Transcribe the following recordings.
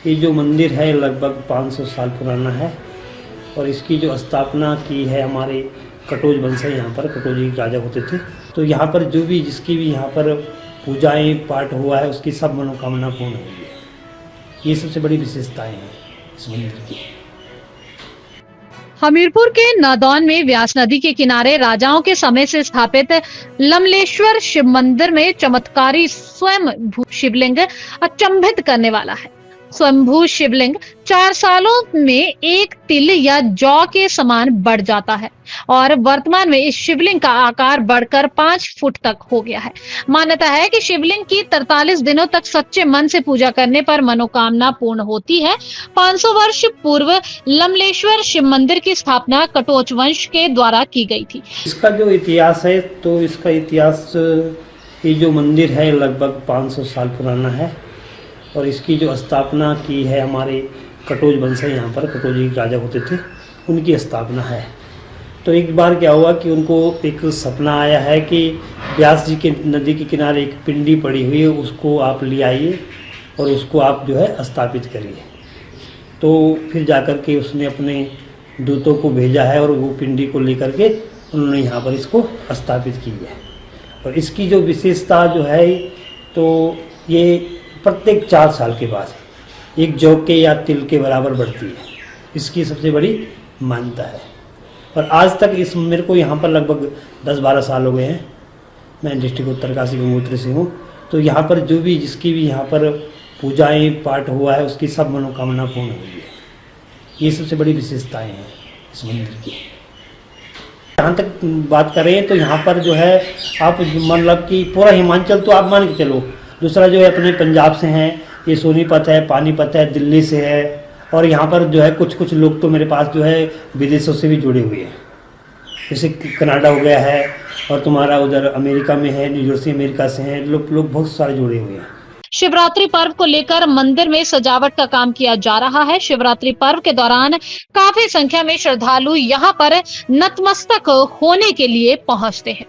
ये जो मंदिर है लगभग 500 साल पुराना है और इसकी जो स्थापना की है हमारे कटोच वंश है। यहाँ पर कटोच राजा होते थे। तो यहाँ पर जो भी जिसकी भी यहाँ पर पूजाएं पाठ हुआ है उसकी सब मनोकामना पूर्ण हुई है। ये सबसे बड़ी विशेषताएं हैं इस मंदिर की। हमीरपुर के नादौन में व्यास नदी के किनारे राजाओं के समय से स्थापित लमलेश्वर शिव मंदिर में चमत्कारी स्वयं शिवलिंग अचंभित करने वाला है। स्वयंभू शिवलिंग 4 सालों में 1 तिल या जौ के समान बढ़ जाता है और वर्तमान में इस शिवलिंग का आकार बढ़कर 5 फुट तक हो गया है। मान्यता है कि शिवलिंग की 43 दिनों तक सच्चे मन से पूजा करने पर मनोकामना पूर्ण होती है। 500 वर्ष पूर्व लमलेश्वर शिव मंदिर की स्थापना कटोच वंश के द्वारा की गई थी। इसका जो इतिहास है तो इसका इतिहास, ये जो मंदिर है लगभग 500 साल पुराना है और इसकी जो स्थापना की है हमारे कटोच वंश है। यहाँ पर कटोच राजा होते थे, उनकी स्थापना है। तो एक बार क्या हुआ कि उनको एक सपना आया है कि व्यास जी के नदी के किनारे एक पिंडी पड़ी हुई है, उसको आप ले आइए और उसको आप जो है स्थापित करिए। तो फिर जाकर के उसने अपने दूतों को भेजा है और वो पिंडी को लेकर के उन्होंने यहाँ पर इसको स्थापित की है। और इसकी जो विशेषता जो है तो ये प्रत्येक 4 साल के बाद 1 जौ के या तिल के बराबर बढ़ती है। इसकी सबसे बड़ी मान्यता है। और आज तक इस मेरे को यहाँ पर लगभग 10-12 साल हो गए हैं। मैं डिस्ट्रिक्ट उत्तरकाशी गंगोत्री से हूँ। तो यहाँ पर जो भी जिसकी भी यहाँ पर पूजाएं पाठ हुआ है उसकी सब मनोकामना पूर्ण हुई है। ये सबसे बड़ी विशेषताएं हैं इस मंदिर की। यहाँ तक बात करें तो यहाँ पर जो है आप मतलब कि पूरा हिमाचल तो आप मान के चलो, दूसरा जो है अपने पंजाब से हैं, ये सोनीपत है, पानीपत है, दिल्ली से है। और यहाँ पर जो है कुछ लोग तो मेरे पास जो है विदेशों से भी जुड़े हुए हैं, जैसे कनाडा हो गया है और तुम्हारा उधर अमेरिका में है, न्यूजर्सी अमेरिका से हैं लोग बहुत सारे जुड़े हुए हैं। शिवरात्रि पर्व को लेकर मंदिर में सजावट का काम किया जा रहा है। शिवरात्रि पर्व के दौरान काफी संख्या में श्रद्धालु यहाँ पर नतमस्तक होने के लिए पहुँचते हैं।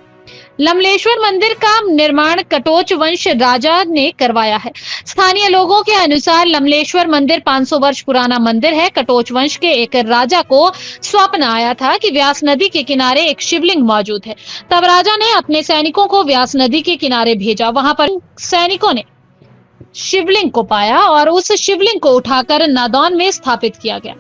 लमलेश्वर मंदिर का निर्माण कटोच वंश राजा ने करवाया है। स्थानीय लोगों के अनुसार लमलेश्वर मंदिर 500 वर्ष पुराना मंदिर है। कटोच वंश के एक राजा को स्वप्न आया था कि व्यास नदी के किनारे एक शिवलिंग मौजूद है। तब राजा ने अपने सैनिकों को व्यास नदी के किनारे भेजा। वहां पर सैनिकों ने शिवलिंग को पाया और उस शिवलिंग को उठाकर नादौन में स्थापित किया गया।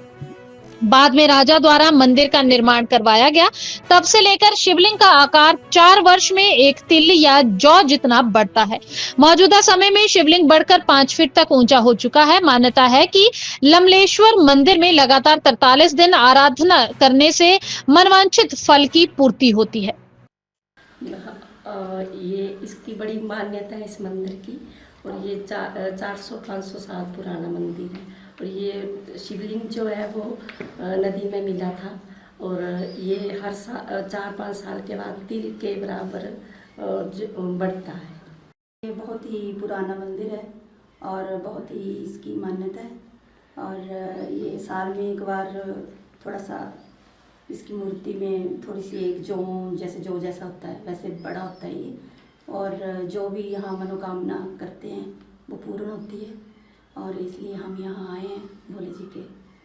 बाद में राजा द्वारा मंदिर का निर्माण करवाया गया। तब से लेकर शिवलिंग का आकार 4 वर्ष में 1 तिल या जौ जितना बढ़ता है। मौजूदा समय में शिवलिंग बढ़कर 5 फीट तक ऊंचा हो चुका है। मान्यता है कि लमलेश्वर मंदिर में लगातार 43 दिन आराधना करने से मनवांछित फल की पूर्ति होती है। ये इसकी बड़ी मान्यता है इस मंदिर की और ये 400-500 साल पुराना मंदिर है। और ये शिवलिंग जो है वो नदी में मिला था और ये हर 4-5 साल के बाद तिल के बराबर बढ़ता है। ये बहुत ही पुराना मंदिर है और बहुत ही इसकी मान्यता है और ये साल में एक बार थोड़ा सा इसकी मूर्ति में थोड़ी सी एक जौ जैसा होता है वैसे बड़ा होता है ये। और जो भी यहाँ मनोकामना करते हैं वो पूर्ण होती है और इसलिए हम यहाँ आए हैं भोले जी के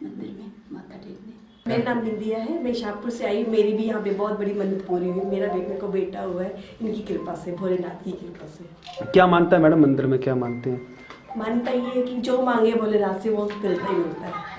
मंदिर में माथा टेकने। मेरा नाम बिंदिया है, मैं शाहपुर से आई। मेरी भी यहाँ पे बहुत बड़ी मन्नत पूरी हुई। मेरा बेटे को बेटा हुआ है इनकी कृपा से, भोलेनाथ की कृपा से। क्या मानता है मैडम मंदिर में, क्या मानते हैं? मानता ये है कि जो मांगे भोलेनाथ से वो मिलता ही मिलता है।